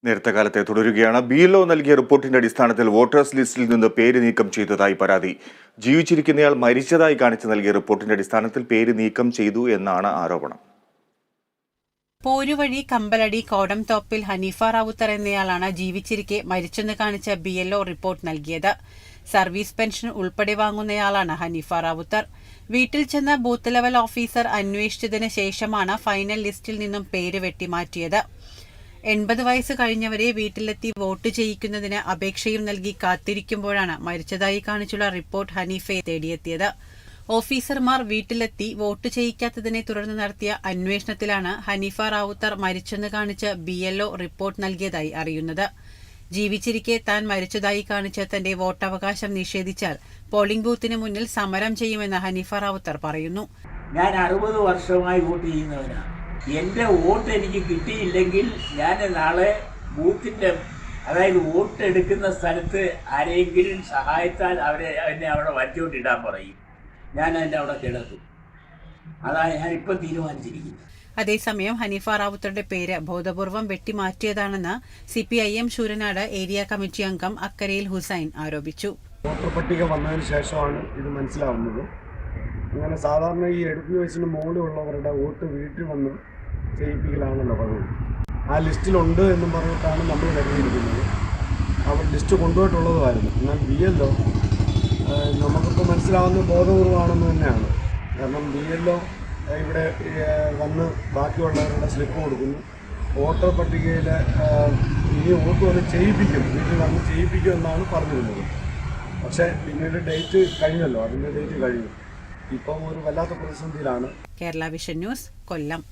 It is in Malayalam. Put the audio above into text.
നേരത്തെ കാലത്തെ തുടരുകയാണ്. BLO നൽകിയ റിപ്പോർട്ടിന്റെ അടിസ്ഥാനത്തിൽ വോട്ടേഴ്സ് ലിസ്റ്റിൽ നിന്ന് പേര് നീക്കം ചെയ്തതായി പരാതി. ജീവിച്ചിരിക്കുന്നയാൾ മരിച്ചതായി കാണിച്ച് നൽകിയ റിപ്പോർട്ടിന്റെ അടിസ്ഥാനത്തിൽ പേര് നീക്കം ചെയ്തു എന്നാണ് ആരോപണം. പോരുവഴി കമ്പലടി കോടംതോപ്പിൽ ഹനീഫ റാവുത്തർ എന്നയാളാണ് ജീവിച്ചിരിക്കെ മരിച്ചെന്ന് കാണിച്ച BLO റിപ്പോർട്ട് നൽകിയത്. സർവീസ് പെൻഷൻ ഉൾപ്പെടെ വാങ്ങുന്നയാളാണ് ഹനീഫ റാവുത്തർ. വീട്ടിൽ ചെന്ന ബൂത്ത് ലെവൽ ഓഫീസർ അന്വേഷിച്ചതിന് ശേഷമാണ് ഫൈനൽ ലിസ്റ്റിൽ നിന്നും പേര് വെട്ടിമാറ്റിയത്. 80 വയസ്സ് കഴിഞ്ഞവരെ വീട്ടിലെത്തി വോട്ട് ചെയ്യിക്കുന്നതിന് അപേക്ഷയും നൽകി കാത്തിരിക്കുമ്പോഴാണ് മരിച്ചതായി കാണിച്ചുള്ള റിപ്പോർട്ട് ഹനീഫയെ തേടിയെത്തിയത്. ഓഫീസർമാർ വീട്ടിലെത്തി വോട്ട് ചെയ്യിക്കാത്തതിനെ തുടർന്ന് നടത്തിയ അന്വേഷണത്തിലാണ് ഹനീഫ റാവുത്തർ മരിച്ചെന്ന് കാണിച്ച് BLO റിപ്പോർട്ട് നൽകിയതായി അറിയുന്നത്. ജീവിച്ചിരിക്കെ താൻ മരിച്ചതായി കാണിച്ച് തന്റെ വോട്ടവകാശം നിഷേധിച്ചാൽ പോളിംഗ് ബൂത്തിന് മുന്നിൽ സമരം ചെയ്യുമെന്ന് ഹനീഫ റാവുത്തർ പറയുന്നു. ഞാൻ 60 വർഷമായി വോട്ട് ചെയ്യുന്നവനാണ്. എൻ്റെ വോട്ട് എനിക്ക് കിട്ടിയില്ലെങ്കിൽ ഞാൻ നാളെ ബൂത്തിൻ്റെ അതായത് വോട്ട് എടുക്കുന്ന സ്ഥലത്ത് ആരെങ്കിലും സഹായത്താൽ എന്നെ അവിടെ വച്ചുകൊണ്ടിടാൻ പറയും. ഞാൻ അതിൻ്റെ അവിടെ കിടക്കും. അതാണ് ഞാനിപ്പോൾ തീരുമാനിച്ചിരിക്കുന്നത്. അതേസമയം ഹനീഫ റാവുത്തറുടെ പേര് ബോധപൂർവം വെട്ടിമാറ്റിയതാണെന്ന് CPIM ശൂരനാട് ഏരിയ കമ്മിറ്റി അംഗം അക്കരയിൽ ഹുസൈൻ ആരോപിച്ചു. വോട്ടർ പട്ടിക വന്നതിന് ശേഷമാണ് ഇത് മനസ്സിലാവുന്നത്. അങ്ങനെ സാധാരണ ഈ 70 വയസ്സിന് മുകളിലുള്ളവരുടെ വോട്ട് വീട്ടിൽ വന്ന് ചെയ്യിപ്പിക്കലാണല്ലോ പതിവ്. ആ ലിസ്റ്റിലുണ്ട് എന്നും പറഞ്ഞിട്ടാണ് നമ്മൾ കരുതിയിരിക്കുന്നത്. അവർ ലിസ്റ്റ് കൊണ്ടുപോയിട്ടുള്ളതുമായിരുന്നു. എന്നാൽ BLO നമുക്കിപ്പോൾ മനസ്സിലാവുന്ന ബോധപൂർവമാണെന്ന് തന്നെയാണ്. കാരണം BLO ഇവിടെ വന്ന് ബാക്കിയുള്ളവരുടെ സ്ലിപ്പ് കൊടുക്കുന്നു. വോട്ടർ പട്ടികയിൽ ഇനി വോട്ട് വന്ന് ചെയ്യിപ്പിക്കും, വീട്ടിൽ വന്ന് ചെയ്യിപ്പിക്കും എന്നാണ് പറഞ്ഞിരുന്നത്. പക്ഷേ പിന്നീട് ഡേറ്റ് കഴിഞ്ഞല്ലോ, അതിൻ്റെ ഡേറ്റ് കഴിഞ്ഞു. ഇപ്പം ഒരു വല്ലാത്ത പ്രതിസന്ധിയിലാണ്. കേരള വിഷൻ ന്യൂസ്, കൊല്ലം.